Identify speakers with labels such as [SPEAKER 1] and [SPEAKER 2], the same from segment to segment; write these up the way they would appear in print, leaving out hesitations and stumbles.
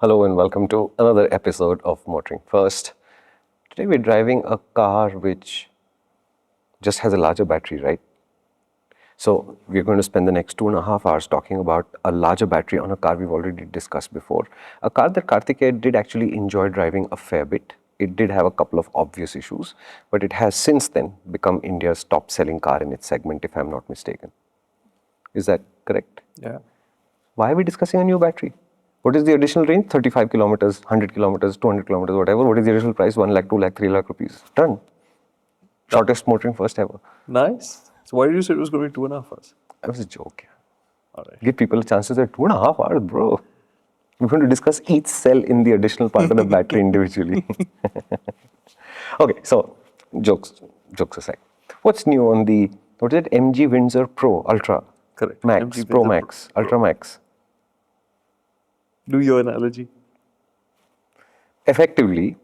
[SPEAKER 1] Hello and welcome to another episode of MotorInc First. Today we're driving a car which just has a larger battery, right? So we're going to spend the next 2.5 hours talking about a larger battery on a car we've already discussed before. A car that Karthikeya did actually enjoy driving a fair bit. It did have a couple of obvious issues, but it has since then become India's top selling car in its segment, if I'm not mistaken. Is that correct?
[SPEAKER 2] Yeah.
[SPEAKER 1] Why are we discussing a new battery? What is the additional range? 35 kilometers, 100 kilometers, 200 kilometers, whatever. What is the additional price? 1 lakh, 2 lakh, 3 lakh rupees. Done. Shortest MotorInc First ever.
[SPEAKER 2] Nice. So why did you say it was going to be 2.5 hours?
[SPEAKER 1] That was a joke.
[SPEAKER 2] All right.
[SPEAKER 1] Give people a chance to say 2.5 hours, bro. We're going to discuss each cell in the additional part of the battery individually. Okay, so jokes aside. What's new on the, what is it? MG Windsor Pro Ultra?
[SPEAKER 2] Correct.
[SPEAKER 1] Max,
[SPEAKER 2] MG
[SPEAKER 1] Pro
[SPEAKER 2] Windsor
[SPEAKER 1] Max, Ultra Max.
[SPEAKER 2] Do your analogy.
[SPEAKER 1] Effectively,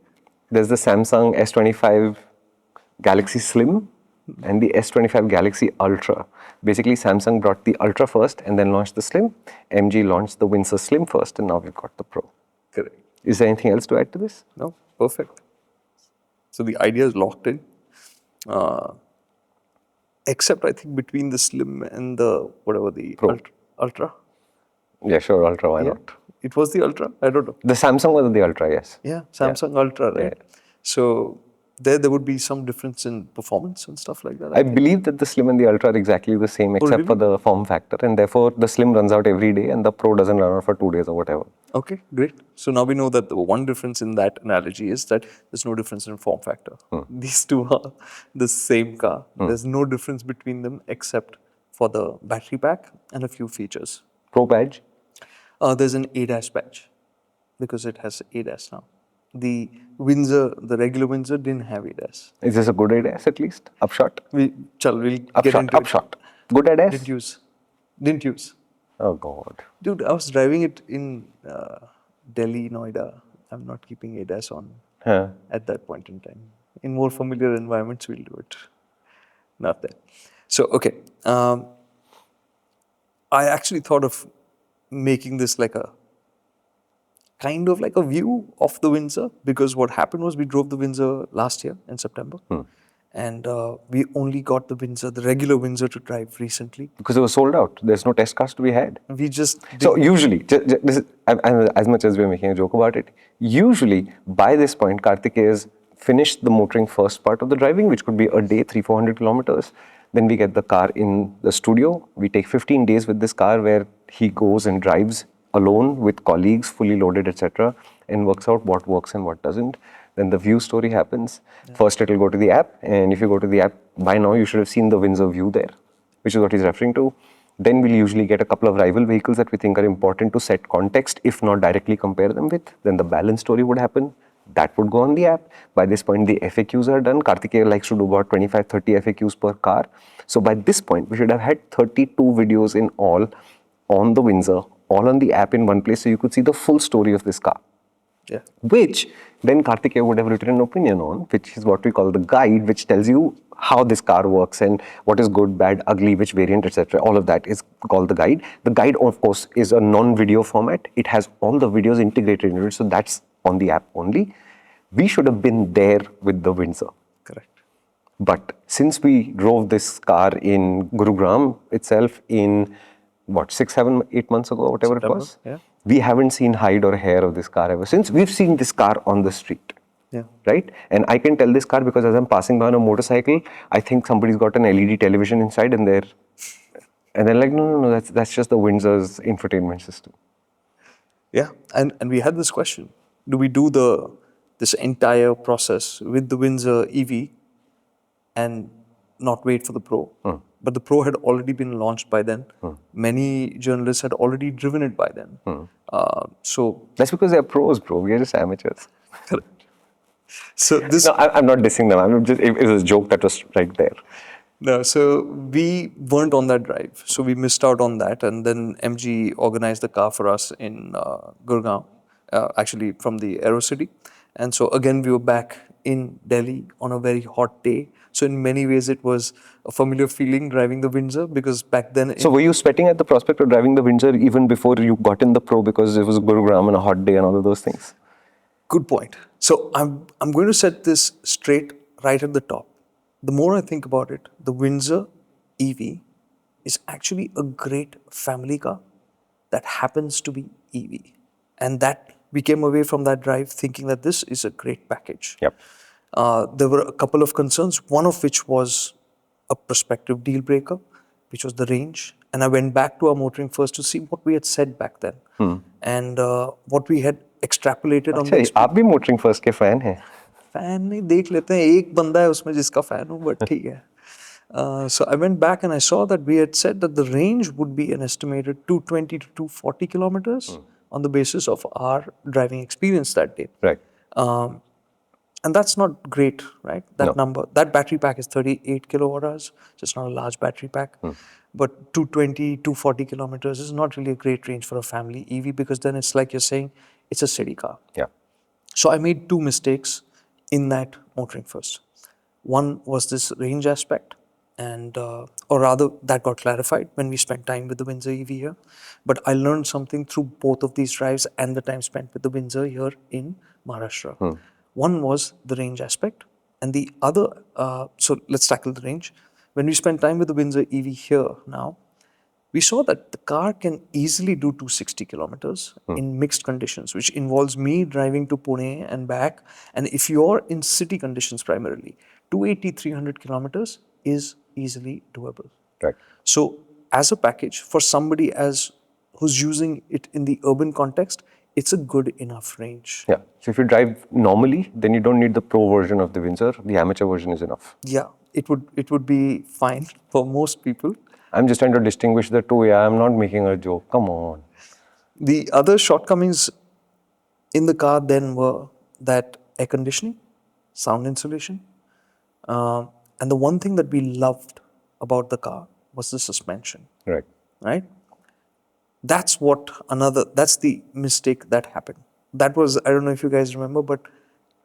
[SPEAKER 1] there's the Samsung S25 Galaxy Slim and the S25 Galaxy Ultra. Basically, Samsung brought the Ultra first and then launched the Slim. MG launched the Windsor Slim first, and now we've got the Pro.
[SPEAKER 2] Correct.
[SPEAKER 1] Is there anything else to add to this?
[SPEAKER 2] No, perfect. So the idea is locked in. Except I think between the Slim and the whatever the
[SPEAKER 1] Pro.
[SPEAKER 2] Ultra.
[SPEAKER 1] Yeah, sure, Ultra, why
[SPEAKER 2] Yeah.
[SPEAKER 1] not?
[SPEAKER 2] It was the Ultra? I don't know.
[SPEAKER 1] The Samsung was the Ultra, yes.
[SPEAKER 2] Yeah, Samsung Ultra, right?
[SPEAKER 1] Yeah.
[SPEAKER 2] So there would be some difference in performance and stuff like that.
[SPEAKER 1] I believe that the Slim and the Ultra are exactly the same except for the form factor, and therefore the Slim runs out every day and the Pro doesn't run out for 2 days or whatever.
[SPEAKER 2] Okay, great. So now we know that the one difference in that analogy is that there's no difference in form factor. These two are the same car. There's no difference between them except for the battery pack and a few features.
[SPEAKER 1] Pro badge?
[SPEAKER 2] There's an ADAS badge because it has ADAS now. The Windsor, the regular Windsor didn't have ADAS.
[SPEAKER 1] Is this a good ADAS at least? Upshot?
[SPEAKER 2] We'll get
[SPEAKER 1] Upshot,
[SPEAKER 2] into
[SPEAKER 1] upshot. Good ADAS?
[SPEAKER 2] Didn't use.
[SPEAKER 1] Oh God.
[SPEAKER 2] Dude, I was driving it in Delhi, Noida. I'm not keeping ADAS on at that point in time. In more familiar environments, we'll do it. Not there. So, okay. I actually thought of making this like a kind of like a view of the Windsor, because what happened was we drove the Windsor last year in September. And we only got the Windsor, the regular Windsor, to drive recently.
[SPEAKER 1] Because it was sold out. There's no test cars to be had.
[SPEAKER 2] We just
[SPEAKER 1] So usually, this is, as much as we're making a joke about it, usually by this point, Karthikeya has finished the MotorInc First part of the driving, which could be a day, 300-400 kilometers. Then we get the car in the studio. We take 15 days with this car where he goes and drives alone with colleagues, fully loaded, etc., and works out what works and what doesn't. Then the view story happens. First, it will go to the app, and if you go to the app, by now you should have seen the Windsor view there, which is what he's referring to. Then we'll usually get a couple of rival vehicles that we think are important to set context, if not directly compare them with. Then the balance story would happen. That would go on the app. By this point, the FAQs are done. Karthikeya likes to do about 25-30 FAQs per car. So by this point, we should have had 32 videos in all on the Windsor, all on the app in one place, so you could see the full story of this car.
[SPEAKER 2] Yeah.
[SPEAKER 1] Which then Karthikeya would have written an opinion on, which is what we call the guide, which tells you how this car works and what is good, bad, ugly, which variant, etc. All of that is called the guide. The guide, of course, is a non-video format. It has all the videos integrated into it, so that's on the app only. We should have been there with the Windsor.
[SPEAKER 2] Correct.
[SPEAKER 1] But since we drove this car in Gurugram itself in, what, 6, 7, 8 months ago, whatever
[SPEAKER 2] September,
[SPEAKER 1] it was,
[SPEAKER 2] yeah.
[SPEAKER 1] We haven't seen hide or hair of this car ever since. We've seen this car on the street.
[SPEAKER 2] Yeah.
[SPEAKER 1] Right? And I can tell this car because as I'm passing by on a motorcycle, I think somebody's got an LED television inside and they're like, no, that's just the Windsor's infotainment system.
[SPEAKER 2] Yeah, and we had this question: do we do this entire process with the Windsor EV and not wait for the Pro? But the Pro had already been launched by then. Many journalists had already driven it by then. So
[SPEAKER 1] that's because they're pros, bro. We are just amateurs.
[SPEAKER 2] Correct. So this.
[SPEAKER 1] No, I'm not dissing them. I'm just, it was a joke that was right there.
[SPEAKER 2] No, so we weren't on that drive, so we missed out on that. And then MG organized the car for us in Gurgaon, actually from the Aero City. And so again, we were back in Delhi on a very hot day. So in many ways, it was a familiar feeling driving the Windsor, because back then,
[SPEAKER 1] So were you sweating at the prospect of driving the Windsor even before you got in the Pro because it was Gurugram on a hot day and all of those things?
[SPEAKER 2] good point. So I'm going to set this straight right at the top. The more I think about it, the Windsor EV is actually a great family car that happens to be EV. And that we came away from that drive thinking that this is a great package.
[SPEAKER 1] Yep.
[SPEAKER 2] There were a couple of concerns, one of which was a prospective deal breaker, which was the range. And I went back to our MotorInc First to see what we had said back then and what we had extrapolated on the
[SPEAKER 1] अच्छा, आप भी MotorInc First के fan हैं?
[SPEAKER 2] Fan नहीं देख लेते हैं एक बंदा है उसमें जिसका फैन हूँ बट ठीक है so I went back and I saw that we had said that the range would be an estimated 220 to 240 kilometers on the basis of our driving experience that day.
[SPEAKER 1] Right.
[SPEAKER 2] And that's not great, right? That
[SPEAKER 1] No.
[SPEAKER 2] number, that battery pack is 38 kilowatt hours. So it's not a large battery pack. But 220, 240 kilometers is not really a great range for a family EV, because then it's like you're saying it's a city car.
[SPEAKER 1] Yeah.
[SPEAKER 2] So I made two mistakes in that MotorInc First. One was this range aspect, and or rather that got clarified when we spent time with the Windsor EV here. But I learned something through both of these drives and the time spent with the Windsor here in Maharashtra. One was the range aspect, and the other, so let's tackle the range. When we spent time with the Windsor EV here now, we saw that the car can easily do 260 kilometers in mixed conditions, which involves me driving to Pune and back. And if you're in city conditions primarily, 280, 300 kilometers is easily doable.
[SPEAKER 1] Right.
[SPEAKER 2] So as a package, for somebody who's using it in the urban context, it's a good enough range.
[SPEAKER 1] Yeah. So if you drive normally, then you don't need the Pro version of the Windsor. The amateur version is enough.
[SPEAKER 2] Yeah, it would be fine for most people.
[SPEAKER 1] I'm just trying to distinguish the two. Yeah, I'm not making a joke. Come on.
[SPEAKER 2] The other shortcomings in the car then were that air conditioning, sound insulation, and the one thing that we loved about the car was the suspension.
[SPEAKER 1] Right.
[SPEAKER 2] Right? That's the mistake that happened. That was, I don't know if you guys remember, but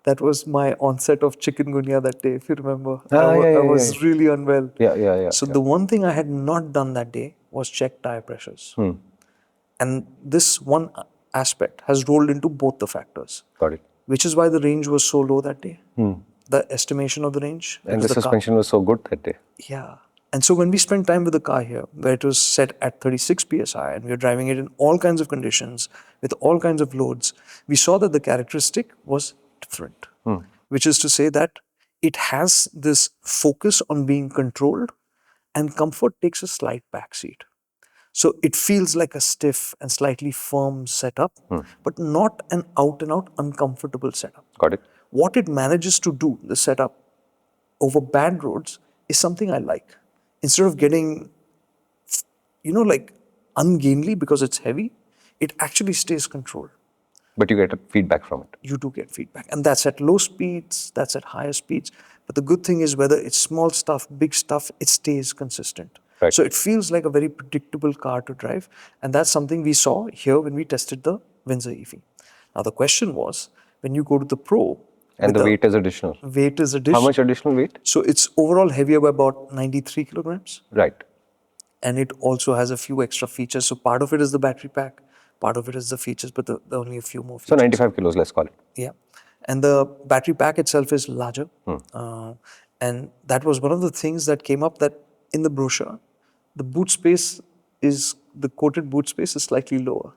[SPEAKER 2] that was my onset of chikungunya that day, if you remember. I was really unwell.
[SPEAKER 1] Yeah.
[SPEAKER 2] So the one thing I had not done that day was check tire pressures. And this one aspect has rolled into both the factors.
[SPEAKER 1] Got it.
[SPEAKER 2] Which is why the range was so low that day. The estimation of the range.
[SPEAKER 1] And the suspension was so good that day.
[SPEAKER 2] Yeah. And so when we spent time with the car here, where it was set at 36 psi, and we were driving it in all kinds of conditions, with all kinds of loads, we saw that the characteristic was different. Which is to say that it has this focus on being controlled, and comfort takes a slight backseat. So it feels like a stiff and slightly firm setup, but not an out-and-out uncomfortable setup.
[SPEAKER 1] Got it.
[SPEAKER 2] What it manages to do, the setup, over bad roads is something I like. Instead of getting, like ungainly because it's heavy, it actually stays controlled.
[SPEAKER 1] But you get a feedback from it.
[SPEAKER 2] You do get feedback. And that's at low speeds, that's at higher speeds. But the good thing is, whether it's small stuff, big stuff, it stays consistent.
[SPEAKER 1] Right.
[SPEAKER 2] So it feels like a very predictable car to drive. And that's something we saw here when we tested the Windsor EV. Now the question was, when you go to the Pro,
[SPEAKER 1] and the weight is additional.
[SPEAKER 2] Weight is additional.
[SPEAKER 1] How much additional weight?
[SPEAKER 2] So it's overall heavier by about 93 kilograms.
[SPEAKER 1] Right.
[SPEAKER 2] And it also has a few extra features. So part of it is the battery pack, part of it is the features, but there are only a few more features.
[SPEAKER 1] So 95 kilos, let's call it.
[SPEAKER 2] Yeah. And the battery pack itself is larger. And that was one of the things that came up, that in the brochure, the boot space the quoted boot space is slightly lower.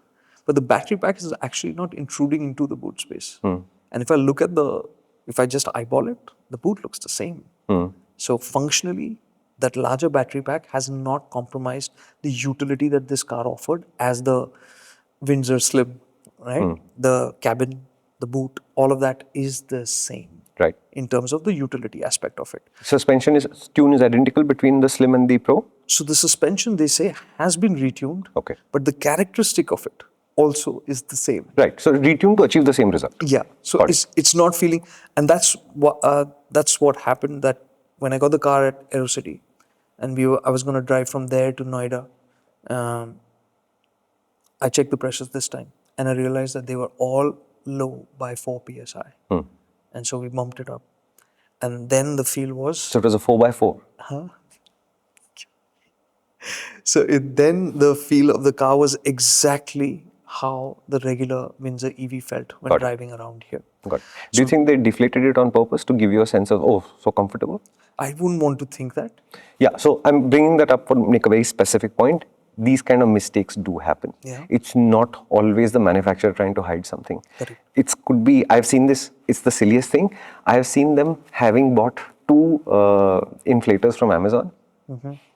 [SPEAKER 2] But the battery pack is actually not intruding into the boot space. And if I just eyeball it, the boot looks the same. So functionally, that larger battery pack has not compromised the utility that this car offered as the Windsor Slim, right? The cabin, the boot, all of that is the same.
[SPEAKER 1] Right.
[SPEAKER 2] In terms of the utility aspect of it.
[SPEAKER 1] Suspension tune is identical between the Slim and the Pro?
[SPEAKER 2] So the suspension, they say, has been retuned.
[SPEAKER 1] Okay.
[SPEAKER 2] But the characteristic of it also is the same.
[SPEAKER 1] Right. So retuned to achieve the same result.
[SPEAKER 2] Yeah. So it's not feeling, and that's what happened. That when I got the car at AeroCity, and I was going to drive from there to Noida, I checked the pressures this time, and I realized that they were all low by 4 psi. And so we bumped it up And then the feel was,
[SPEAKER 1] So it was a 4x4.
[SPEAKER 2] then the feel of the car was exactly how the regular Windsor EV felt when
[SPEAKER 1] Got it.
[SPEAKER 2] driving around here.
[SPEAKER 1] Got it. Do you think they deflated it on purpose to give you a sense of, oh, so comfortable?
[SPEAKER 2] I wouldn't want to think that.
[SPEAKER 1] Yeah, so I'm bringing that up for make a very specific point. These kind of mistakes do happen.
[SPEAKER 2] Yeah.
[SPEAKER 1] It's not always the manufacturer trying to hide something.
[SPEAKER 2] Correct.
[SPEAKER 1] It could be, I've seen this, it's the silliest thing. I have seen them having bought two inflators from Amazon.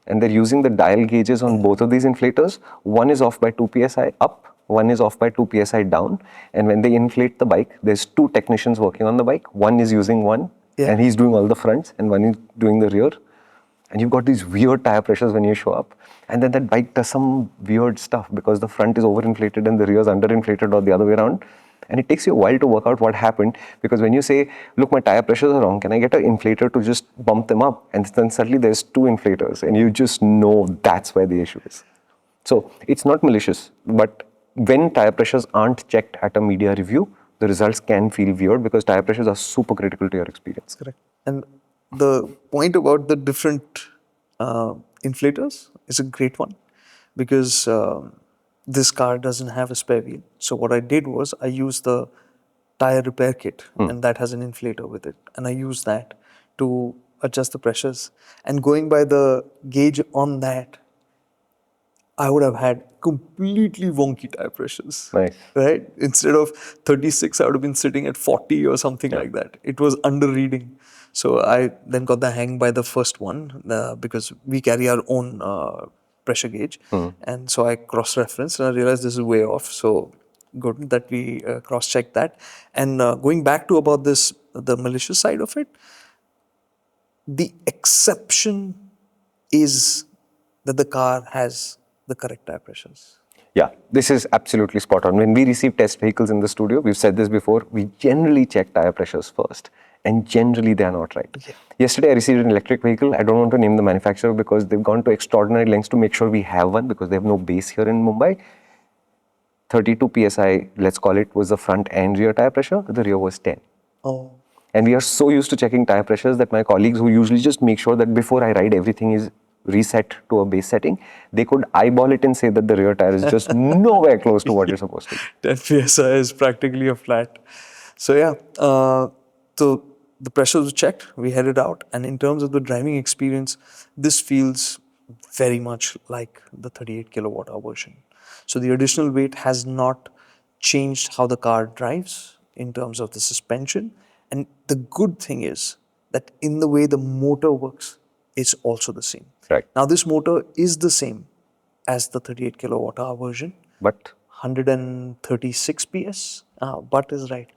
[SPEAKER 1] And they're using the dial gauges on both of these inflators. One is off by 2 psi up, one is off by 2 psi down. And when they inflate the bike, there's two technicians working on the bike. One is using one,
[SPEAKER 2] Yeah.
[SPEAKER 1] and he's doing all the fronts, and one is doing the rear. And you've got these weird tire pressures when you show up. And then that bike does some weird stuff because the front is overinflated and the rear is underinflated or the other way around. And it takes you a while to work out what happened, because when you say, look, my tire pressures are wrong, can I get an inflator to just bump them up? And then suddenly there's two inflators and you just know that's where the issue is. So it's not malicious, but when tire pressures aren't checked at a media review, the results can feel weird because tire pressures are super critical to your experience.
[SPEAKER 2] Correct. And the point about the different inflators is a great one, because this car doesn't have a spare wheel. So what I did was I used the tire repair kit, and that has an inflator with it. And I used that to adjust the pressures. And going by the gauge on that, I would have had completely wonky tire pressures.
[SPEAKER 1] Nice.
[SPEAKER 2] Right? Instead of 36, I would have been sitting at 40 or something like that. It was under reading. So I then got the hang by the first one, because we carry our own pressure gauge. And so I cross-referenced and I realized this is way off. So good that we cross-checked that. And going back to about this, the malicious side of it, the exception is that the car has the correct tire pressures.
[SPEAKER 1] Yeah, this is absolutely spot on. When we receive test vehicles in the studio, we've said this before, we generally check tire pressures first, and generally they are not right.
[SPEAKER 2] Yeah.
[SPEAKER 1] Yesterday I received an electric vehicle. I don't want to name the manufacturer because they've gone to extraordinary lengths to make sure we have one, because they have no base here in Mumbai. 32 psi, let's call it, was the front and rear tire pressure. The rear was 10.
[SPEAKER 2] Oh.
[SPEAKER 1] And we are so used to checking tire pressures that my colleagues, who usually just make sure that before I ride everything is reset to a base setting, they could eyeball it and say that the rear tire is just nowhere close to what it's supposed to be.
[SPEAKER 2] 10 psi is practically a flat. So yeah, so the pressures were checked, we headed out, and in terms of the driving experience, this feels very much like the 38 kilowatt hour version. So the additional weight has not changed how the car drives in terms of the suspension. And the good thing is that in the way the motor works, it's also the same.
[SPEAKER 1] Right.
[SPEAKER 2] Now this motor is the same as the 38 kilowatt hour version,
[SPEAKER 1] But
[SPEAKER 2] 136 PS. But is right.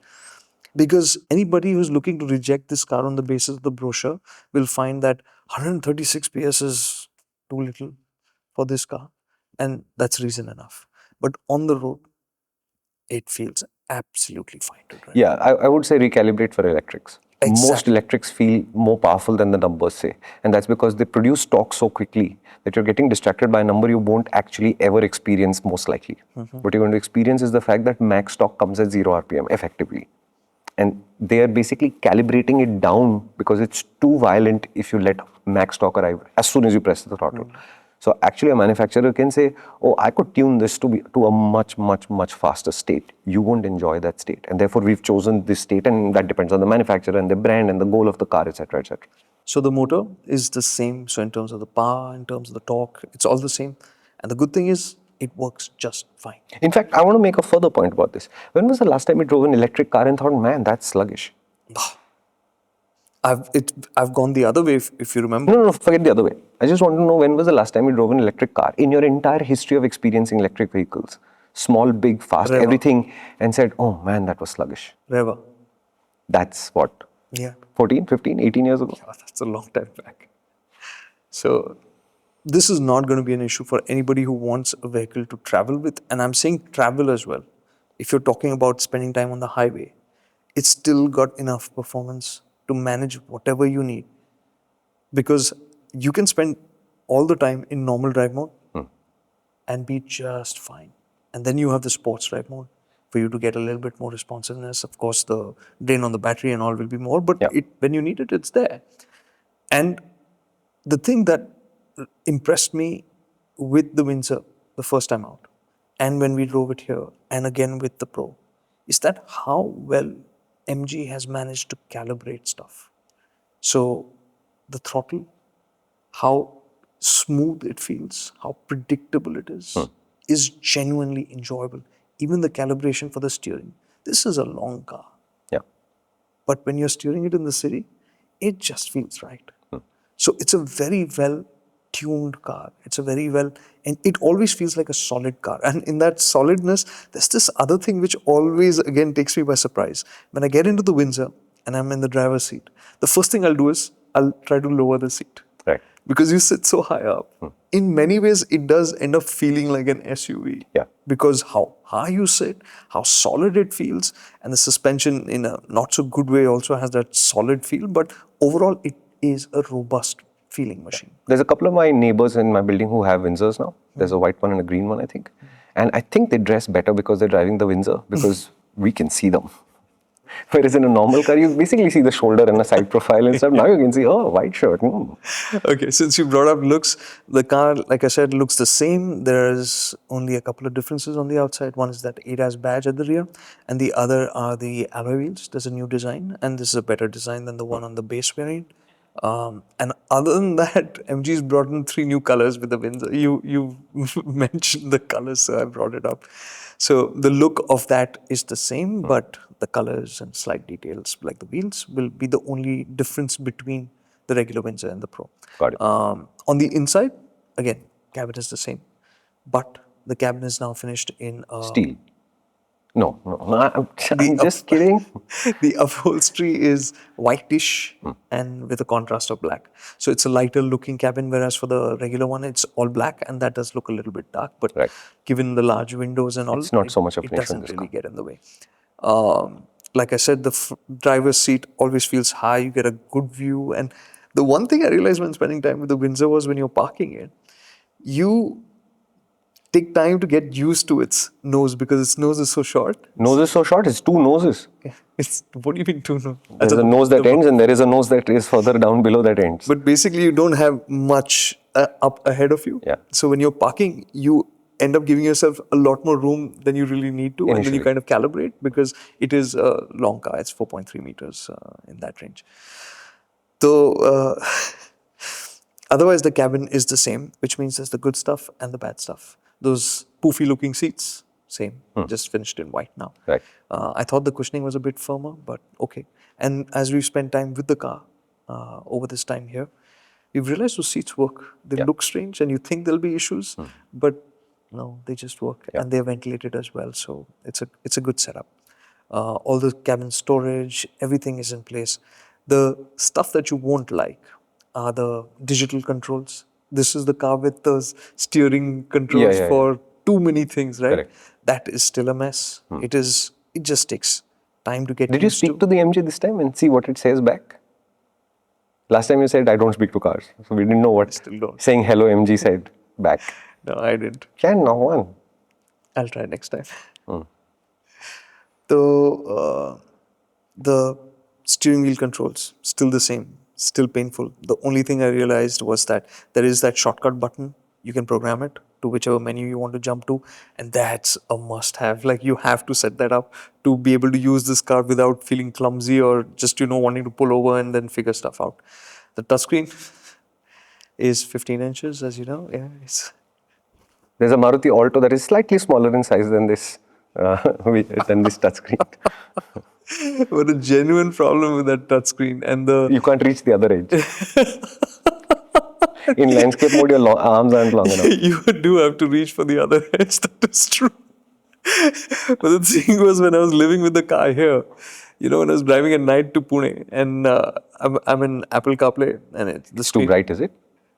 [SPEAKER 2] Because anybody who's looking to reject this car on the basis of the brochure will find that 136 PS is too little for this car. And that's reason enough. But on the road, it feels absolutely fine to drive.
[SPEAKER 1] yeah, I would say recalibrate for electrics. Most
[SPEAKER 2] Exactly.
[SPEAKER 1] electrics feel more powerful than the numbers say. And that's because they produce torque so quickly that you're getting distracted by a number you won't actually ever experience, most likely. What you're going to experience is the fact that max torque comes at 0 RPM effectively. And they are basically calibrating it down because it's too violent if you let max torque arrive as soon as you press the throttle. So actually a manufacturer can say, oh, I could tune this to a much, much, much faster state. You won't enjoy that state. And therefore we've chosen this state, and that depends on the manufacturer and the brand and the goal of the car, etc., etc.
[SPEAKER 2] So the motor is the same. So in terms of the power, in terms of the torque, it's all the same. And the good thing is it works just fine.
[SPEAKER 1] In fact, I want to make a further point about this. When was the last time you drove an electric car and thought, man, that's sluggish?
[SPEAKER 2] I've gone the other way, if you remember.
[SPEAKER 1] No, forget the other way. I just want to know, when was the last time you drove an electric car in your entire history of experiencing electric vehicles? Small, big, fast,
[SPEAKER 2] Reva.
[SPEAKER 1] everything, and said, oh man, that was sluggish.
[SPEAKER 2] Reva.
[SPEAKER 1] That's what,
[SPEAKER 2] Yeah.
[SPEAKER 1] 14, 15, 18 years ago?
[SPEAKER 2] Oh, that's a long time back. So this is not going to be an issue for anybody who wants a vehicle to travel with. And I'm saying travel as well. If you're talking about spending time on the highway, it's still got enough performance to manage whatever you need. Because you can spend all the time in normal drive mode and be just fine. And then you have the sports drive mode, for you to get a little bit more responsiveness. Of course, the drain on the battery and all will be more, but
[SPEAKER 1] Yeah.
[SPEAKER 2] when you need it, it's there. And the thing that impressed me with the Windsor the first time out, and when we drove it here, and again with the Pro, is that how well MG has managed to calibrate stuff. So the throttle, how smooth it feels, how predictable it is genuinely enjoyable. Even the calibration for the steering. This is a long car,
[SPEAKER 1] Yeah.
[SPEAKER 2] but when you're steering it in the city, it just feels right. So it's a very well tuned car. It's a very well, and it always feels like a solid car. And in that solidness, there's this other thing which always again takes me by surprise. When I get into the Windsor and I'm in the driver's seat, the first thing I'll do is I'll try to lower the seat.
[SPEAKER 1] Right.
[SPEAKER 2] Because you sit so high up. In many ways, it does end up feeling like an SUV.
[SPEAKER 1] Yeah.
[SPEAKER 2] Because how high you sit, how solid it feels, and the suspension in a not so good way also has that solid feel. But overall, it is a robust feeling machine.
[SPEAKER 1] There's a couple of my neighbors in my building who have Windsors now. There's a white one and a green one, I think. And I think they dress better because they're driving the Windsor because we can see them. Whereas in a normal car, you basically see the shoulder and a side profile and stuff. Now you can see, oh, white shirt.
[SPEAKER 2] Okay, since you brought up looks, the car, like I said, looks the same. There's only a couple of differences on the outside. One is that ADAS badge at the rear, and the other are the alloy wheels. There's a new design, and this is a better design than the one on the base variant. And other than that, MG's brought in 3 new colors with the Windsor. You mentioned the colors, so I brought it up. So the look of that is the same, but the colors and slight details like the wheels will be the only difference between the regular Windsor and the Pro.
[SPEAKER 1] Got it.
[SPEAKER 2] On the inside, again, cabin is the same, but the cabin is now finished in
[SPEAKER 1] Steel. No, I'm just kidding.
[SPEAKER 2] The upholstery is whitish and with a contrast of black. So it's a lighter looking cabin, whereas for the regular one, it's all black, and that does look a little bit dark. But
[SPEAKER 1] Right.
[SPEAKER 2] given the large windows and all,
[SPEAKER 1] It's not so much of
[SPEAKER 2] it
[SPEAKER 1] an issue in
[SPEAKER 2] doesn't
[SPEAKER 1] this
[SPEAKER 2] really
[SPEAKER 1] car.
[SPEAKER 2] get in the way. Like I said, the driver's seat always feels high. You get a good view. And the one thing I realized when spending time with the Windsor was when you're parking it, you take time to get used to its nose because its nose is so short.
[SPEAKER 1] Nose is so short, it's 2 noses.
[SPEAKER 2] What do you mean 2 nose?
[SPEAKER 1] There's a nose that ends and there is a nose that is further down below that ends.
[SPEAKER 2] But basically, you don't have much up ahead of you.
[SPEAKER 1] Yeah.
[SPEAKER 2] So when you're parking, you end up giving yourself a lot more room than you really need to. And then you
[SPEAKER 1] Initially.
[SPEAKER 2] kind of calibrate because it is a long car. It's 4.3 meters in that range. So otherwise, the cabin is the same, which means there's the good stuff and the bad stuff. Those poofy looking seats, same, just finished in white now.
[SPEAKER 1] Right.
[SPEAKER 2] I thought the cushioning was a bit firmer, but okay. And as we've spent time with the car over this time here, we've realized those seats work. They look strange and you think there'll be issues, but no, they just work and they're ventilated as well. So it's a good setup. All the cabin storage, everything is in place. The stuff that you won't like are the digital controls. This is the car with those steering controls for too many things, right?
[SPEAKER 1] Correct.
[SPEAKER 2] That is still a mess. It just takes time to get
[SPEAKER 1] Did you
[SPEAKER 2] used
[SPEAKER 1] speak to the MG this time and see what it says back? Last time you said, I don't speak to cars. So we didn't know what
[SPEAKER 2] Still don't.
[SPEAKER 1] saying hello MG said back.
[SPEAKER 2] No, I didn't.
[SPEAKER 1] Can no one.
[SPEAKER 2] I'll try next time. So the steering wheel controls, still the same, still painful. The only thing I realized was that there is that shortcut button. You can program it to whichever menu you want to jump to. And that's a must have. Like you have to set that up to be able to use this car without feeling clumsy or just, wanting to pull over and then figure stuff out. The touchscreen is 15 inches, as you know. Yeah,
[SPEAKER 1] There's a Maruti Alto that is slightly smaller in size than this touchscreen.
[SPEAKER 2] But a genuine problem with that touchscreen and
[SPEAKER 1] You can't reach the other edge. In landscape mode, your arms aren't long enough.
[SPEAKER 2] You do have to reach for the other edge, that is true. But the thing was, when I was living with the car here, when I was driving at night to Pune, and I'm in Apple CarPlay, and it's the
[SPEAKER 1] It's too bright, is it?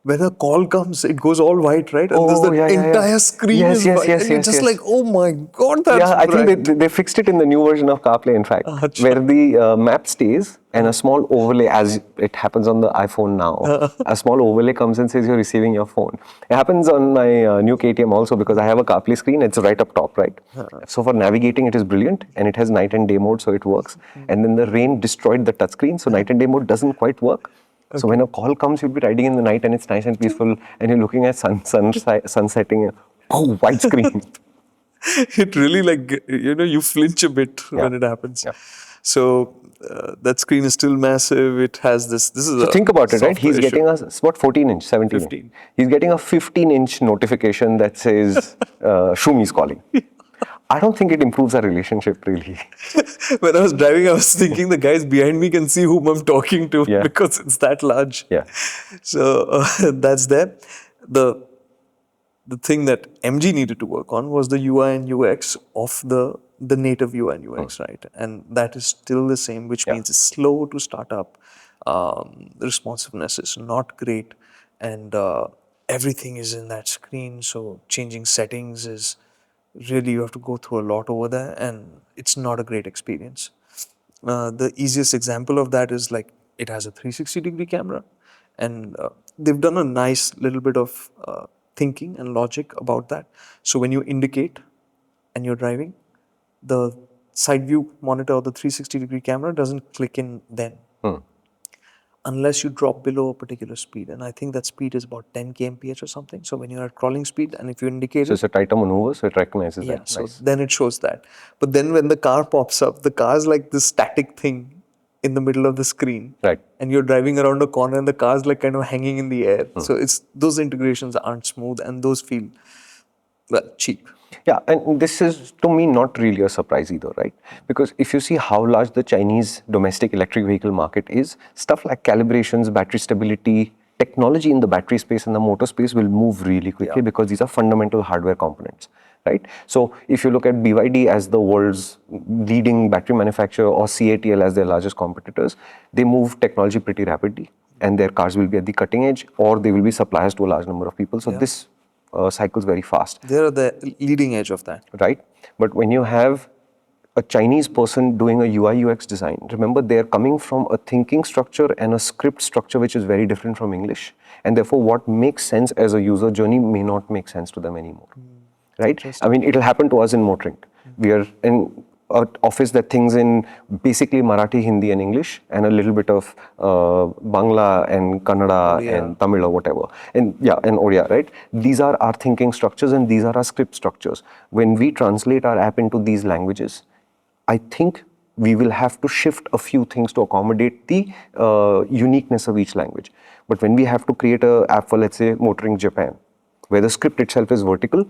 [SPEAKER 2] when a call comes, it goes all white, right? And there's
[SPEAKER 1] Oh,
[SPEAKER 2] that
[SPEAKER 1] yeah, yeah, yeah.
[SPEAKER 2] entire screen
[SPEAKER 1] Yes,
[SPEAKER 2] is
[SPEAKER 1] yes,
[SPEAKER 2] white.
[SPEAKER 1] yes,
[SPEAKER 2] And you're
[SPEAKER 1] yes,
[SPEAKER 2] just
[SPEAKER 1] yes.
[SPEAKER 2] like, oh my God, that's
[SPEAKER 1] Yeah, I think
[SPEAKER 2] bright.
[SPEAKER 1] they fixed it in the new version of CarPlay, in fact,
[SPEAKER 2] Acha.
[SPEAKER 1] where the map stays and a small overlay, as it happens on the iPhone now, a small overlay comes and says you're receiving your phone. It happens on my new KTM also because I have a CarPlay screen, it's right up top, right? So for navigating, it is brilliant and it has night and day mode, so it works. And then the rain destroyed the touchscreen, so night and day mode doesn't quite work. So when a call comes, you'll be riding in the night and it's nice and peaceful and you're looking at sun setting, oh, white screen.
[SPEAKER 2] It really you flinch a bit
[SPEAKER 1] Yeah.
[SPEAKER 2] when it happens.
[SPEAKER 1] Yeah.
[SPEAKER 2] So that screen is still massive. It has this is
[SPEAKER 1] So
[SPEAKER 2] a
[SPEAKER 1] think about it, right?
[SPEAKER 2] software
[SPEAKER 1] He's
[SPEAKER 2] issue.
[SPEAKER 1] getting a, what, 14-inch, 17-inch.
[SPEAKER 2] 15.
[SPEAKER 1] He's getting a 15-inch notification that says Shumi's calling. I don't think it improves our relationship, really.
[SPEAKER 2] When I was driving, I was thinking the guys behind me can see whom I'm talking to
[SPEAKER 1] Yeah.
[SPEAKER 2] because it's that large.
[SPEAKER 1] Yeah.
[SPEAKER 2] So that's there. The the thing that MG needed to work on was the UI and UX of the native UI and UX, right? And that is still the same, which
[SPEAKER 1] Yeah.
[SPEAKER 2] means it's slow to start up. The responsiveness is not great, and everything is in that screen. So changing settings is really, you have to go through a lot over there, and it's not a great experience. The easiest example of that is like it has a 360-degree camera, and they've done a nice little bit of thinking and logic about that. So when you indicate and you're driving, the side view monitor or the 360-degree camera doesn't click in then unless you drop below a particular speed. And I think that speed is about 10 kmph or something. So when you're at crawling speed and if you indicate
[SPEAKER 1] So it's a tighter maneuver, so it recognizes
[SPEAKER 2] yeah,
[SPEAKER 1] that.
[SPEAKER 2] so
[SPEAKER 1] Nice.
[SPEAKER 2] then it shows that. But then when the car pops up, the car's like this static thing in the middle of the screen.
[SPEAKER 1] Right.
[SPEAKER 2] And you're driving around a corner and the car's like kind of hanging in the air. So it's those integrations aren't smooth and those feel well cheap.
[SPEAKER 1] Yeah, and this is to me not really a surprise either, right? Because if you see how large the Chinese domestic electric vehicle market is, stuff like calibrations, battery stability, technology in the battery space and the motor space will move really quickly because these are fundamental hardware components, right? So if you look at BYD as the world's leading battery manufacturer or CATL as their largest competitors, they move technology pretty rapidly and their cars will be at the cutting edge or they will be suppliers to a large number of people. So this cycles very fast.
[SPEAKER 2] They're the leading edge of that.
[SPEAKER 1] Right? But when you have a Chinese person doing a UI UX design, remember they're coming from a thinking structure and a script structure which is very different from English. And therefore, what makes sense as a user journey may not make sense to them anymore. Right? I mean, it'll happen to us in MotorInc. We are in an office that thinks in basically Marathi, Hindi, and English, and a little bit of Bangla and Kannada and Tamil or whatever, and Odia, right? These are our thinking structures, and these are our script structures. When we translate our app into these languages, I think we will have to shift a few things to accommodate the uniqueness of each language. But when we have to create an app for, let's say, MotorInc Japan, where the script itself is vertical,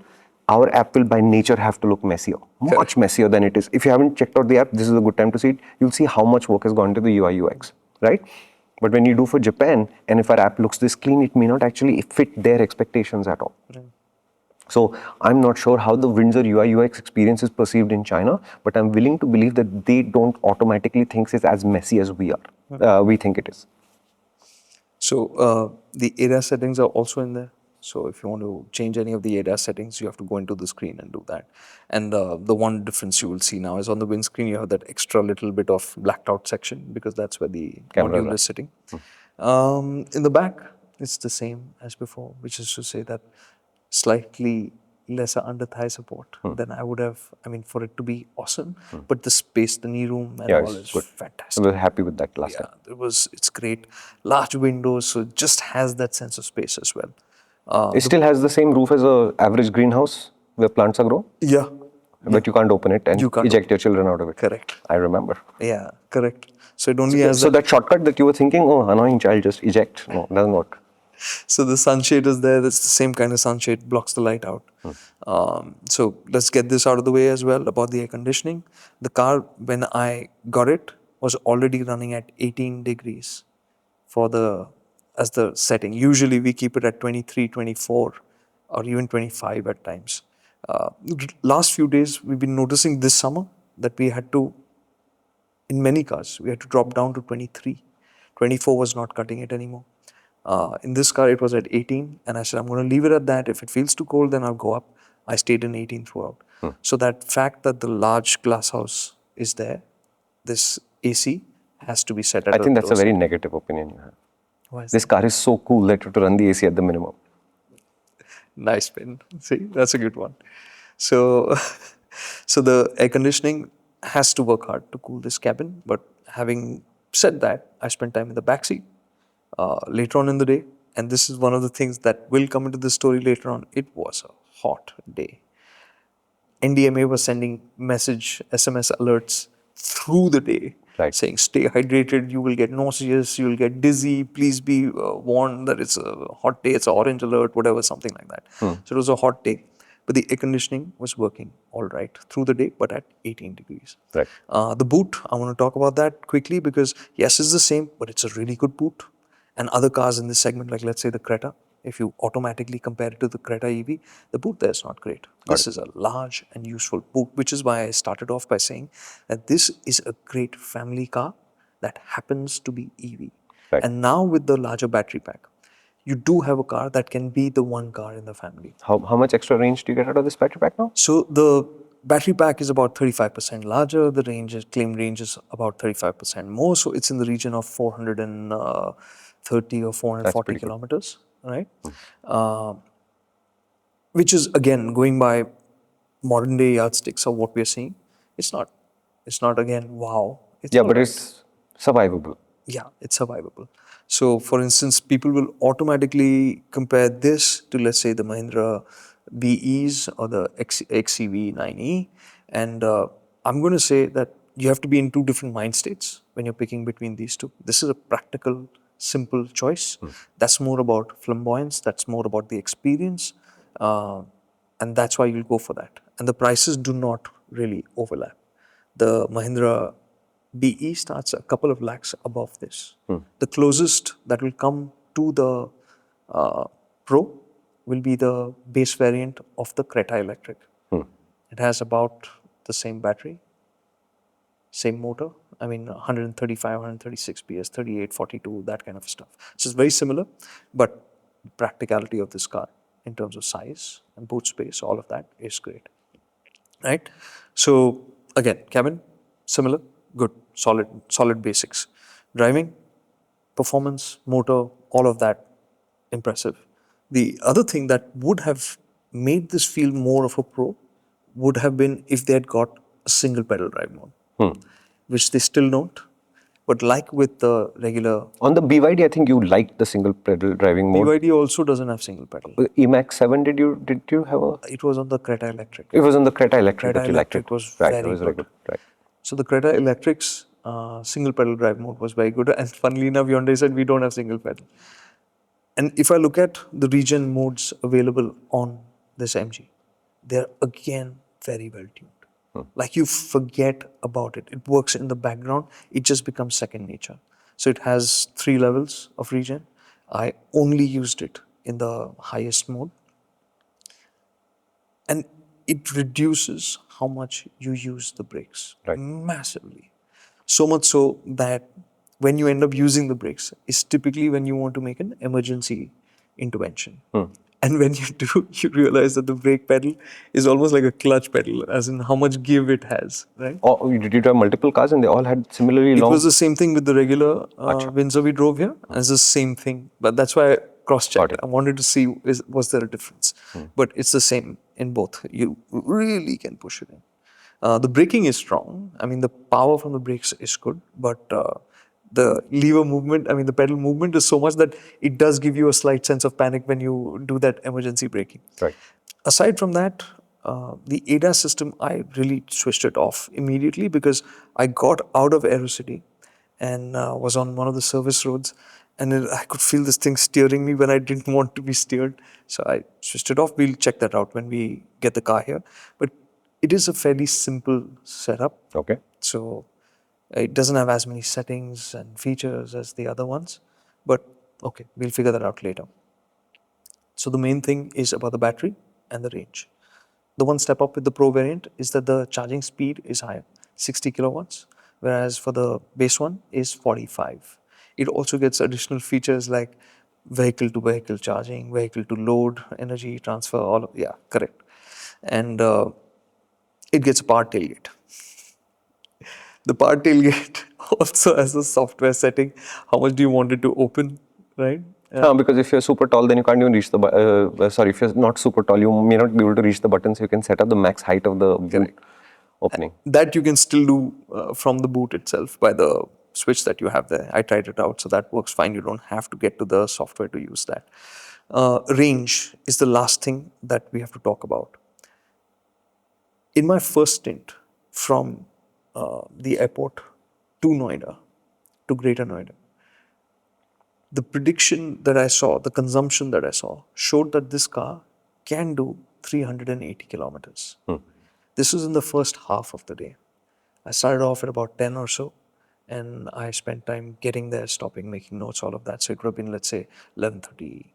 [SPEAKER 1] our app will by nature have to look messier, much messier than it is. If you haven't checked out the app, this is a good time to see it. You'll see how much work has gone into the UI UX, right? But when you do for Japan, and if our app looks this clean, it may not actually fit their expectations at all. So I'm not sure how the Windsor UI UX experience is perceived in China, but I'm willing to believe that they don't automatically think it's as messy as we are. We think it is.
[SPEAKER 2] So the ADAS settings are also in there. So if you want to change any of the ADAS settings, you have to go into the screen and do that. And the one difference you will see now is on the windscreen, you have that extra little bit of blacked out section because that's where the module is sitting. In the back, it's the same as before, which is to say that slightly lesser under thigh support than I would have. I mean, for it to be awesome, but the space, the knee room, and all is fantastic.
[SPEAKER 1] I was happy with that last time.
[SPEAKER 2] It's great. Large windows, so it just has that sense of space as well.
[SPEAKER 1] It still has the same roof as a average greenhouse where plants are grown.
[SPEAKER 2] Yeah.
[SPEAKER 1] But you can't open it and eject your children out of it.
[SPEAKER 2] Correct.
[SPEAKER 1] I remember.
[SPEAKER 2] Yeah, correct. So it only has
[SPEAKER 1] So that shortcut that you were thinking, oh, annoying child, just eject. No, it doesn't work.
[SPEAKER 2] So the sunshade is there. That's the same kind of sunshade, blocks the light out. So let's get this out of the way as well about the air conditioning. The car, when I got it, was already running at 18 degrees as the setting. Usually we keep it at 23, 24 or even 25 at times. Last few days we've been noticing this summer that we had to, in many cars, we had to drop down to 23. 24 was not cutting it anymore. In this car, it was at 18, and I said, I'm going to leave it at that. If it feels too cold, then I'll go up. I stayed in 18 throughout. So that fact that the large glass house is there, this AC has to be set at
[SPEAKER 1] I think that's a
[SPEAKER 2] lower
[SPEAKER 1] very
[SPEAKER 2] setting.
[SPEAKER 1] negative opinion you have.
[SPEAKER 2] Why is
[SPEAKER 1] This car is so cool that you have to run the AC at the minimum.
[SPEAKER 2] Nice pin. See, that's a good one. So, so the air conditioning has to work hard to cool this cabin. But having said that, I spent time in the back seat later on in the day, and this is one of the things that will come into the story later on. It was a hot day. NDMA was sending message SMS alerts through the day,
[SPEAKER 1] Right.
[SPEAKER 2] saying stay hydrated, you will get nauseous, you will get dizzy, please be warned that it's a hot day, it's an orange alert, whatever, something like that. So it was a hot day, but the air conditioning was working all right through the day, but at 18 degrees.
[SPEAKER 1] Right.
[SPEAKER 2] The boot, I want to talk about that quickly because yes, it's the same, but it's a really good boot. And other cars in this segment, like let's say the Creta, if you automatically compare it to the Creta EV, the boot there is not great. This is a large and useful boot, which is why I started off by saying that this is a great family car that happens to be EV.
[SPEAKER 1] Right.
[SPEAKER 2] And now with the larger battery pack, you do have a car that can be the one car in the family.
[SPEAKER 1] How much extra range do you get out of this battery pack now?
[SPEAKER 2] So the battery pack is about 35% larger. The claimed range is about 35% more. So it's in the region of 430 or 440 kilometers, right? Which is again going by modern day yardsticks of what we are seeing. It's not again wow. It's
[SPEAKER 1] Yeah,
[SPEAKER 2] all
[SPEAKER 1] but
[SPEAKER 2] right.
[SPEAKER 1] it's survivable.
[SPEAKER 2] Yeah, it's survivable. So, for instance, people will automatically compare this to, let's say, the Mahindra BEs or the XCV 9E. And I'm going to say that you have to be in two different mind states when you're picking between these two. This is a practical, simple choice. That's more about flamboyance, that's more about the experience. And that's why you'll go for that. And the prices do not really overlap. The Mahindra BE starts a couple of lakhs above this. The closest that will come to the Pro will be the base variant of the Creta Electric. It has about the same battery, same motor. I mean, 135, 136 PS, 38, 42, that kind of stuff. So it's very similar, but practicality of this car in terms of size and boot space, all of that is great. Right? So again, cabin, similar, good, solid basics. Driving, performance, motor, all of that, impressive. The other thing that would have made this feel more of a Pro would have been if they had got a single pedal drive mode, which they still don't. But like with the regular
[SPEAKER 1] On the BYD, I think you liked the single pedal driving mode.
[SPEAKER 2] BYD also doesn't have single pedal.
[SPEAKER 1] Emax 7, did you have a?
[SPEAKER 2] It was on the Creta Electric.
[SPEAKER 1] It was on the Creta Electric
[SPEAKER 2] Creta
[SPEAKER 1] that you liked
[SPEAKER 2] Electric
[SPEAKER 1] it.
[SPEAKER 2] was
[SPEAKER 1] Right,
[SPEAKER 2] very
[SPEAKER 1] that was very
[SPEAKER 2] good.
[SPEAKER 1] good. Right.
[SPEAKER 2] So the Creta Electric's single pedal drive mode was very good. And funnily enough, Hyundai said we don't have single pedal. And if I look at the regen modes available on this MG, they're again very well tuned. Like you forget about it. It works in the background. It just becomes second nature. So it has 3 levels of regen. I only used it in the highest mode. And it reduces how much you use the brakes
[SPEAKER 1] Right.
[SPEAKER 2] massively. So much so that when you end up using the brakes is typically when you want to make an emergency intervention. And when you do, you realize that the brake pedal is almost like a clutch pedal, as in how much give it has, right?
[SPEAKER 1] Oh, did you have multiple cars and they all had similarly
[SPEAKER 2] It
[SPEAKER 1] long?
[SPEAKER 2] was the same thing with the regular Windsor we drove here. It's the same thing. But that's why I cross-checked. I wanted to see, was there a difference? But it's the same in both. You really can push it in. The braking is strong. I mean, the power from the brakes is good. But the lever movement, I mean, the pedal movement is so much that it does give you a slight sense of panic when you do that emergency braking.
[SPEAKER 1] Right.
[SPEAKER 2] Aside from that, the ADAS system, I really switched it off immediately because I got out of Aerocity and was on one of the service roads, and I could feel this thing steering me when I didn't want to be steered. So I switched it off. We'll check that out when we get the car here. But it is a fairly simple setup.
[SPEAKER 1] Okay.
[SPEAKER 2] So it doesn't have as many settings and features as the other ones. But okay, we'll figure that out later. So the main thing is about the battery and the range. The one step up with the Pro variant is that the charging speed is higher, 60 kilowatts, whereas for the base one is 45. It also gets additional features like vehicle to vehicle charging, vehicle to load, energy transfer, all of, yeah, correct. And it gets a power tailgate. The power tailgate also has a software setting. How much do you want it to open, right?
[SPEAKER 1] Because if you're super tall, then you can't even reach the. Sorry, if you're not super tall, you may not be able to reach the button. So you can set up the max height of the boot opening.
[SPEAKER 2] That you can still do from the boot itself by the switch that you have there. I tried it out, so that works fine. You don't have to get to the software to use that. Range is the last thing that we have to talk about. In my first stint from the airport to Noida, to Greater Noida, the prediction that I saw, the consumption that I saw, showed that this car can do 380 kilometers. This was in the first half of the day. I started off at about 10 or so, and I spent time getting there, stopping, making notes, all of that. So it would have been, let's say, 11:30,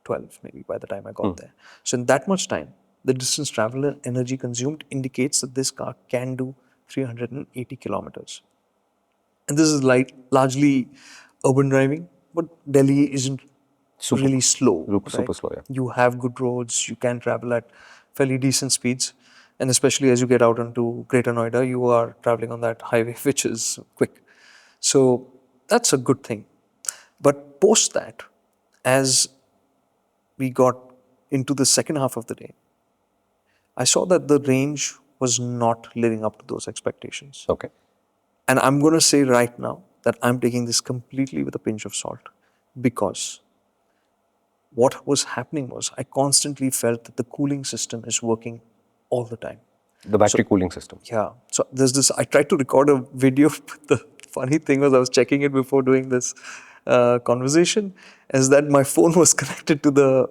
[SPEAKER 2] 12 maybe by the time I got there. So in that much time, the distance traveled and energy consumed indicates that this car can do 380 kilometers. And this is like largely urban driving, but Delhi isn't really slow.
[SPEAKER 1] Super slow, yeah.
[SPEAKER 2] You have good roads, you can travel at fairly decent speeds. And especially as you get out into Greater Noida, you are traveling on that highway, which is quick. So that's a good thing. But post that, as we got into the second half of the day, I saw that the range was not living up to those expectations.
[SPEAKER 1] Okay.
[SPEAKER 2] And I'm going to say right now that I'm taking this completely with a pinch of salt, because what was happening was I constantly felt that the cooling system is working all the time.
[SPEAKER 1] The battery cooling system.
[SPEAKER 2] Yeah. So there's this, I tried to record a video, but the funny thing was I was checking it before doing this conversation, is that my phone was connected to the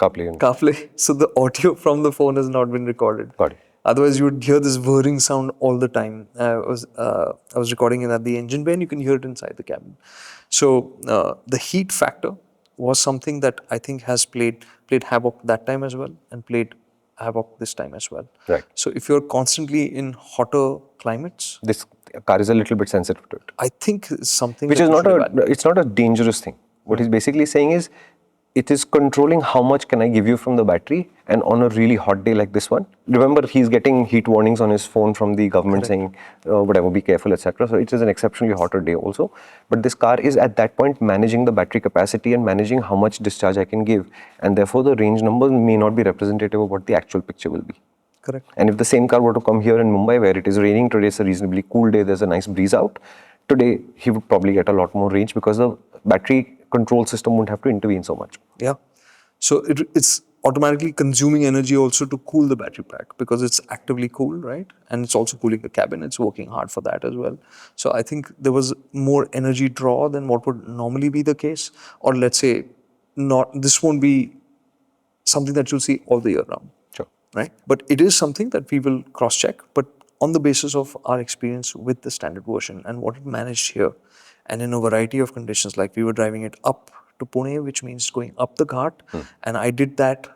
[SPEAKER 1] CarPlay.
[SPEAKER 2] CarPlay. So the audio from the phone has not been recorded.
[SPEAKER 1] Got it.
[SPEAKER 2] Otherwise, you would hear this whirring sound all the time. I was recording it at the engine bay, and you can hear it inside the cabin. So the heat factor was something that I think has played havoc that time as well, and played havoc this time as well.
[SPEAKER 1] Right.
[SPEAKER 2] So if you're constantly in hotter climates,
[SPEAKER 1] This car is a little bit sensitive to it.
[SPEAKER 2] I think it's something
[SPEAKER 1] Which
[SPEAKER 2] that
[SPEAKER 1] is
[SPEAKER 2] you
[SPEAKER 1] not
[SPEAKER 2] should
[SPEAKER 1] a,
[SPEAKER 2] evaluate.
[SPEAKER 1] it's not a dangerous thing. What he's basically saying is, it is controlling how much can I give you from the battery, and on a really hot day like this one. Remember, he's getting heat warnings on his phone from the government saying, whatever, be careful, etc. So it is an exceptionally hotter day also. But this car is at that point managing the battery capacity and managing how much discharge I can give. And therefore, the range numbers may not be representative of what the actual picture will be.
[SPEAKER 2] Correct.
[SPEAKER 1] And if the same car were to come here in Mumbai, where it is raining today, it's a reasonably cool day, there's a nice breeze out, today he would probably get a lot more range because the battery control system wouldn't have to intervene so much.
[SPEAKER 2] Yeah. So it's automatically consuming energy also to cool the battery pack, because it's actively cooled, right? And it's also cooling the cabin. It's working hard for that as well. So I think there was more energy draw than what would normally be the case. Or let's say, this won't be something that you'll see all the year round.
[SPEAKER 1] Sure.
[SPEAKER 2] Right? But it is something that we will cross-check, but on the basis of our experience with the standard version and what it managed here, and in a variety of conditions, like we were driving it up to Pune, which means going up the Ghat, and I did that.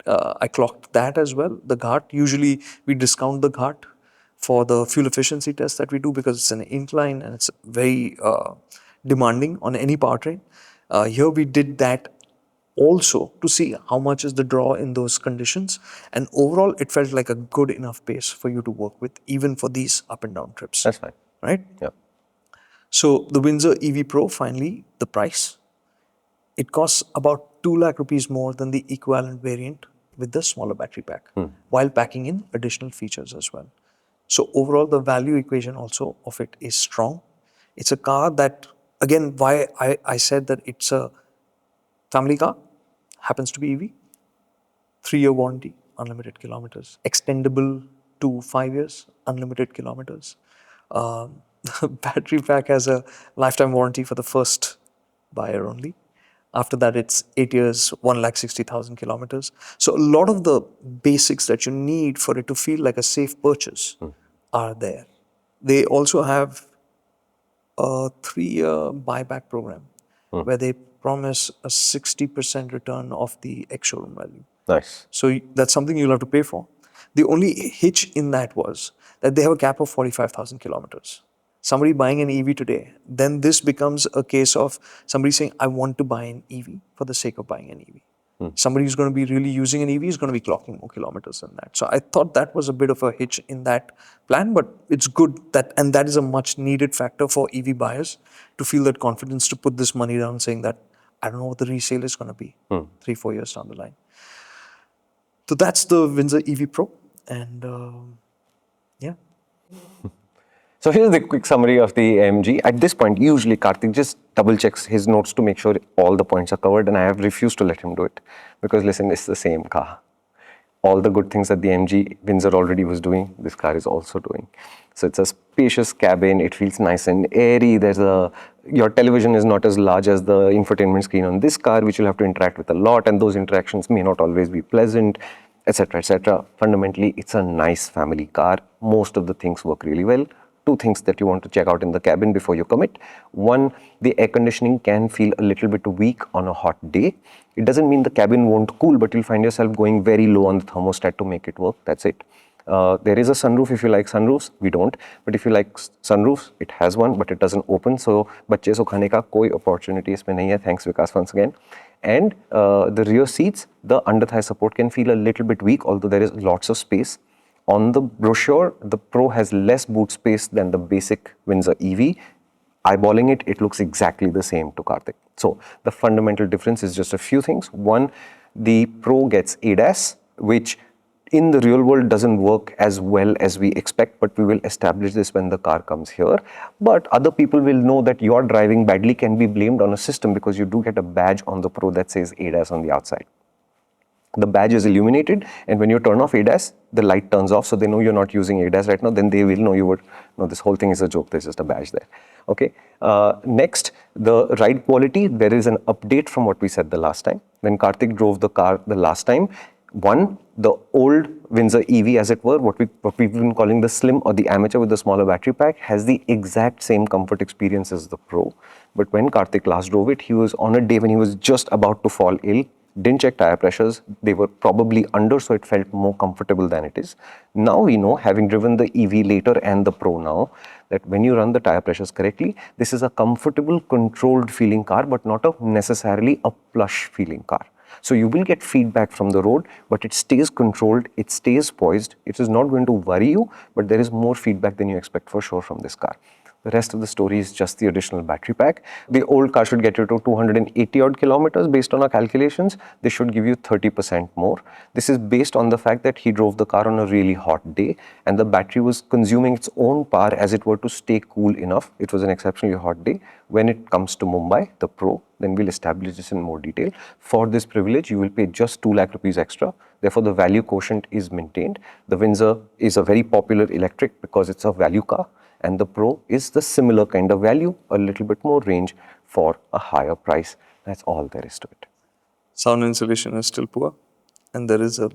[SPEAKER 2] I clocked that as well. The Ghat, usually we discount the Ghat for the fuel efficiency test that we do, because it's an incline and it's very demanding on any powertrain. Here we did that also to see how much is the draw in those conditions, and overall it felt like a good enough pace for you to work with, even for these up and down trips.
[SPEAKER 1] That's fine.
[SPEAKER 2] Right?
[SPEAKER 1] Yeah.
[SPEAKER 2] So the Windsor EV Pro, finally, the price. It costs about 2 lakh rupees more than the equivalent variant with the smaller battery pack, while packing in additional features as well. So overall, the value equation also of it is strong. It's a car that, again, why I said that it's a family car, happens to be EV, 3-year warranty, unlimited kilometers, extendable to 5 years, unlimited kilometers. The battery pack has a lifetime warranty for the first buyer only. After that, it's 8 years, 1,60,000 kilometers. So a lot of the basics that you need for it to feel like a safe purchase are there. They also have a 3-year buyback program where they promise a 60% return of the ex-showroom value.
[SPEAKER 1] Nice.
[SPEAKER 2] So that's something you'll have to pay for. The only hitch in that was that they have a cap of 45,000 kilometers. somebody buying an EV today, then this becomes a case of somebody saying, I want to buy an EV for the sake of buying an EV. Somebody who's going to be really using an EV is going to be clocking more kilometers than that. So I thought that was a bit of a hitch in that plan, but it's good that, and that is a much needed factor for EV buyers to feel that confidence to put this money down, saying that I don't know what the resale is going to be 3-4 years down the line. So that's the Windsor EV Pro, and yeah.
[SPEAKER 1] So here's the quick summary of the MG. At this point, usually Karthik just double checks his notes to make sure all the points are covered, and I have refused to let him do it because listen, it's the same car. All the good things that the MG Windsor already was doing, this car is also doing. So it's a spacious cabin, it feels nice and airy. Your television is not as large as the infotainment screen on this car, which you'll have to interact with a lot, and those interactions may not always be pleasant, etc., etc. Fundamentally, it's a nice family car. Most of the things work really well. Two things that you want to check out in the cabin before you commit. One, the air conditioning can feel a little bit weak on a hot day. It doesn't mean the cabin won't cool, but you'll find yourself going very low on the thermostat to make it work. That's it. There is a sunroof if you like sunroofs. We don't. But if you like sunroofs, it has one, but it doesn't open. So, बच्चे सो खाने का कोई opportunity इसमें नहीं है. Thanks, Vikas, once again. And the rear seats, the under thigh support can feel a little bit weak, although there is lots of space. On the brochure, the Pro has less boot space than the basic Windsor EV. Eyeballing it, it looks exactly the same to Karthik. So the fundamental difference is just a few things. One, the Pro gets ADAS, which in the real world doesn't work as well as we expect, but we will establish this when the car comes here. But other people will know that your driving badly can be blamed on a system because you do get a badge on the Pro that says ADAS on the outside. The badge is illuminated, and when you turn off ADAS, the light turns off, so they know you're not using ADAS right now. Then they will know you would. No, this whole thing is a joke. There's just a badge there. Okay. Next, the ride quality. There is an update from what we said the last time. When Karthik drove the car the last time, one, the old Windsor EV, as it were, what we've been calling the Slim or the Amateur with the smaller battery pack, has the exact same comfort experience as the Pro. But when Karthik last drove it, he was on a day when he was just about to fall ill. Didn't check tire pressures, they were probably under, so it felt more comfortable than it is. Now we know, having driven the EV later and the Pro now, that when you run the tire pressures correctly, this is a comfortable, controlled feeling car, but not necessarily a plush feeling car. So you will get feedback from the road, but it stays controlled, it stays poised, it is not going to worry you, but there is more feedback than you expect for sure from this car. The rest of the story is just the additional battery pack. The old car should get you to 280 odd kilometers based on our calculations. This should give you 30% more. This is based on the fact that he drove the car on a really hot day and the battery was consuming its own power as it were to stay cool enough. It was an exceptionally hot day. When it comes to Mumbai, the Pro, then we'll establish this in more detail. For this privilege, you will pay just 2 lakh rupees extra. Therefore, the value quotient is maintained. The Windsor is a very popular electric because it's a value car. And the Pro is the similar kind of value, a little bit more range for a higher price. That's all there is to it.
[SPEAKER 2] Sound insulation is still poor, and there is a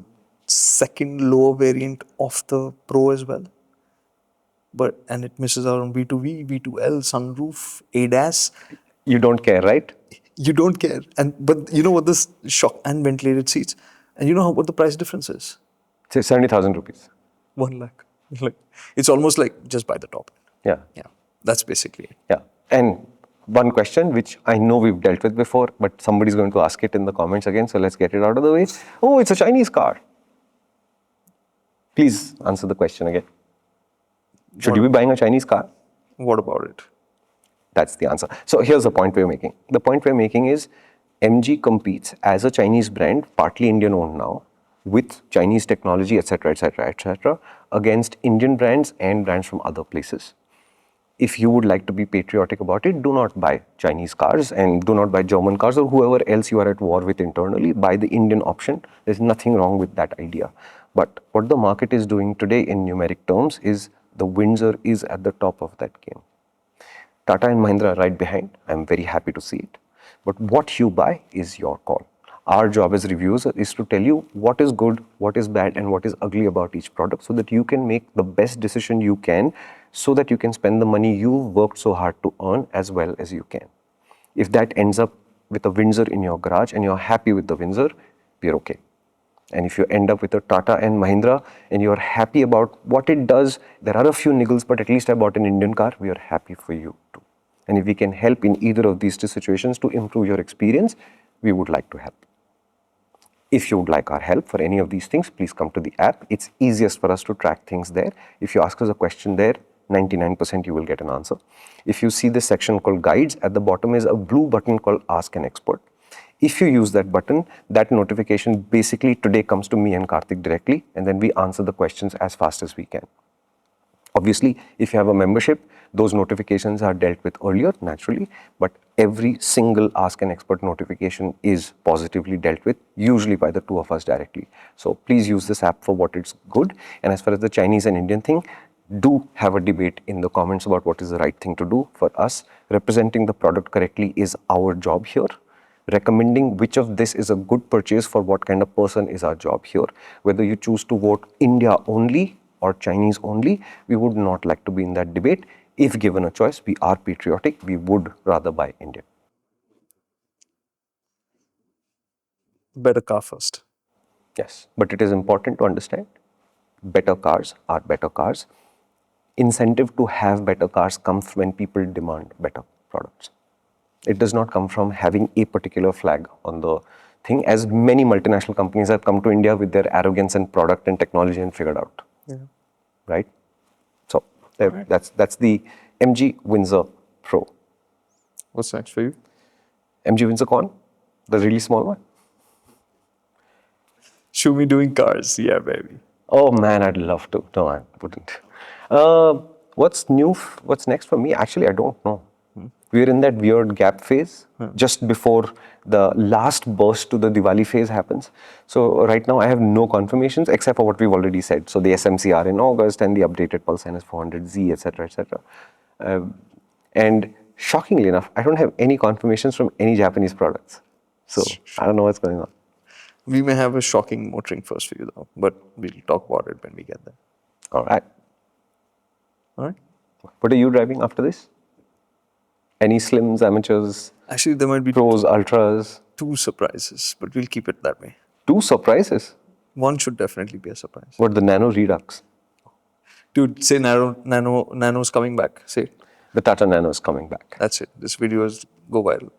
[SPEAKER 2] second lower variant of the Pro as well. And it misses out on V2V, V2L, sunroof, ADAS.
[SPEAKER 1] You don't care, right?
[SPEAKER 2] You don't care. But you know what this shock and ventilated seats, and you know what the price difference is?
[SPEAKER 1] Say 70,000 rupees.
[SPEAKER 2] 1 lakh. Like, it's almost like just buy the top.
[SPEAKER 1] Yeah.
[SPEAKER 2] Yeah. That's basically it.
[SPEAKER 1] Yeah. And one question which I know we've dealt with before, but somebody's going to ask it in the comments again, so let's get it out of the way. Oh, it's a Chinese car. Please answer the question again. Should you be buying a Chinese car?
[SPEAKER 2] What about it?
[SPEAKER 1] That's the answer. So here's the point we're making. The point we're making is MG competes as a Chinese brand, partly Indian owned now, with Chinese technology, etc., etc., etc., against Indian brands and brands from other places. If you would like to be patriotic about it, do not buy Chinese cars and do not buy German cars or whoever else you are at war with internally. Buy the Indian option. There's nothing wrong with that idea. But what the market is doing today in numeric terms is the Windsor is at the top of that game. Tata and Mahindra are right behind. I'm very happy to see it. But what you buy is your call. Our job as reviewers is to tell you what is good, what is bad, and what is ugly about each product so that you can make the best decision you can so that you can spend the money you've worked so hard to earn as well as you can. If that ends up with a Windsor in your garage and you're happy with the Windsor, we're okay. And if you end up with a Tata and Mahindra and you're happy about what it does, there are a few niggles, but at least I bought an Indian car, we are happy for you too. And if we can help in either of these two situations to improve your experience, we would like to help. If you would like our help for any of these things, please come to the app. It's easiest for us to track things there. If you ask us a question there, 99% you will get an answer. If you see this section called Guides, at the bottom is a blue button called Ask an Expert. If you use that button, that notification basically today comes to me and Karthik directly, and then we answer the questions as fast as we can. Obviously, if you have a membership, those notifications are dealt with earlier, naturally, but every single Ask an Expert notification is positively dealt with, usually by the two of us directly. So please use this app for what it's good. And as far as the Chinese and Indian thing, do have a debate in the comments about what is the right thing to do. For us, representing the product correctly is our job here. Recommending which of this is a good purchase for what kind of person is our job here. Whether you choose to vote India only or Chinese only, we would not like to be in that debate. If given a choice, we are patriotic, we would rather buy Indian.
[SPEAKER 2] Better car first.
[SPEAKER 1] Yes, but it is important to understand, better cars are better cars. Incentive to have better cars comes when people demand better products. It does not come from having a particular flag on the thing, as many multinational companies have come to India with their arrogance and product and technology and figured out.
[SPEAKER 2] Yeah.
[SPEAKER 1] Right? So that's the MG Windsor Pro.
[SPEAKER 2] What's next for you?
[SPEAKER 1] MG Windsor Con, the really small one.
[SPEAKER 2] Show me doing cars. Yeah, baby.
[SPEAKER 1] Oh man, I'd love to. No, I wouldn't. What's new? What's next for me? Actually, I don't know. We're in that weird gap phase just before the last burst to the Diwali phase happens. So right now I have no confirmations except for what we've already said. So the SMCR in August and the updated Pulse NS400Z, etc., etc. And shockingly enough, I don't have any confirmations from any Japanese products. So I don't know what's going on.
[SPEAKER 2] We may have a shocking MotorInc First for you though, but we'll talk about it when we get there.
[SPEAKER 1] All right.
[SPEAKER 2] All right.
[SPEAKER 1] What are you driving after this? Any slims, amateurs,
[SPEAKER 2] Actually, there might be
[SPEAKER 1] pros, ultras?
[SPEAKER 2] two surprises, but we'll keep it that way.
[SPEAKER 1] Two surprises?
[SPEAKER 2] One should definitely be a surprise.
[SPEAKER 1] What, the Nano Redux?
[SPEAKER 2] Dude, say Nano's coming back. Say it.
[SPEAKER 1] The Tata Nano is coming back.
[SPEAKER 2] That's it. This video is go viral.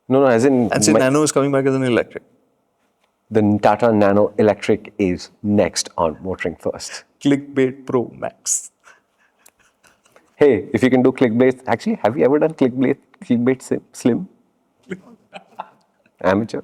[SPEAKER 1] No, as in...
[SPEAKER 2] And say Nano is coming back as an electric.
[SPEAKER 1] The Tata Nano Electric is next on MotorInc First.
[SPEAKER 2] Clickbait Pro Max.
[SPEAKER 1] Hey, if you can do clickbait... Actually, have you ever done clickbait slim? Amateur?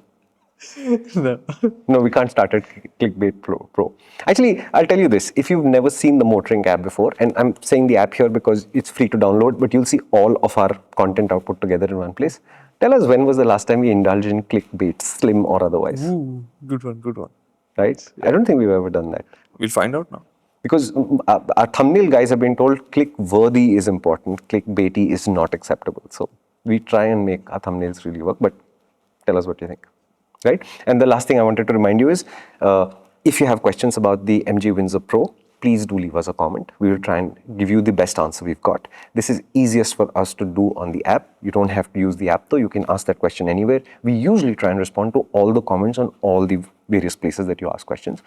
[SPEAKER 2] No.
[SPEAKER 1] No, we can't start at clickbait pro. Actually, I'll tell you this. If you've never seen the MotorInc app before, and I'm saying the app here because it's free to download, but you'll see all of our content output together in one place. Tell us, when was the last time we indulged in clickbait, slim or otherwise?
[SPEAKER 2] Ooh, good one.
[SPEAKER 1] Right? Yeah. I don't think we've ever done that.
[SPEAKER 2] We'll find out now.
[SPEAKER 1] Because our thumbnail guys have been told click-worthy is important, clickbaity is not acceptable. So we try and make our thumbnails really work, but tell us what you think. Right? And the last thing I wanted to remind you is, if you have questions about the MG Windsor Pro, please do leave us a comment. We will try and give you the best answer we've got. This is easiest for us to do on the app. You don't have to use the app though. You can ask that question anywhere. We usually try and respond to all the comments on all the various places that you ask questions.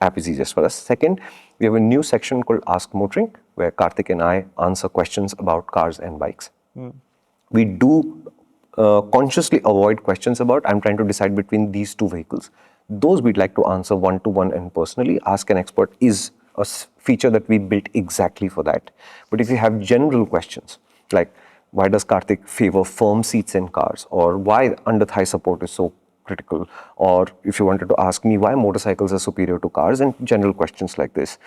[SPEAKER 1] App is easiest for us. Second, we have a new section called Ask MotorInc, where Karthik and I answer questions about cars and bikes. We do consciously avoid questions about, I'm trying to decide between these two vehicles. Those we'd like to answer one-to-one and personally. Ask an Expert is a feature that we built exactly for that. But if you have general questions, like why does Karthik favor firm seats in cars, or why under-thigh support is so critical, or if you wanted to ask me why motorcycles are superior to cars, and general questions like this,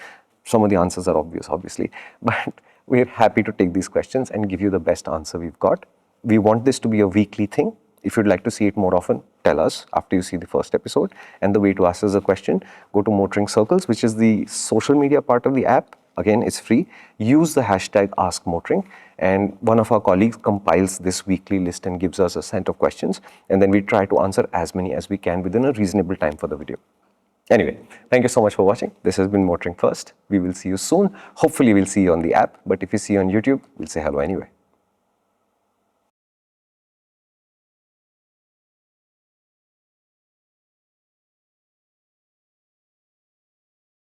[SPEAKER 1] some of the answers are obvious, obviously, but we're happy to take these questions and give you the best answer we've got. We want this to be a weekly thing. If you'd like to see it more often, tell us after you see the first episode. And the way to ask us a question, go to MotorInc Circles, which is the social media part of the app. Again, it's free. Use the hashtag AskMotoring, and one of our colleagues compiles this weekly list and gives us a set of questions. And then we try to answer as many as we can within a reasonable time for the video. Anyway, thank you so much for watching. This has been MotorInc First. We will see you soon. Hopefully, we'll see you on the app. But if you see you on YouTube, we'll say hello anyway.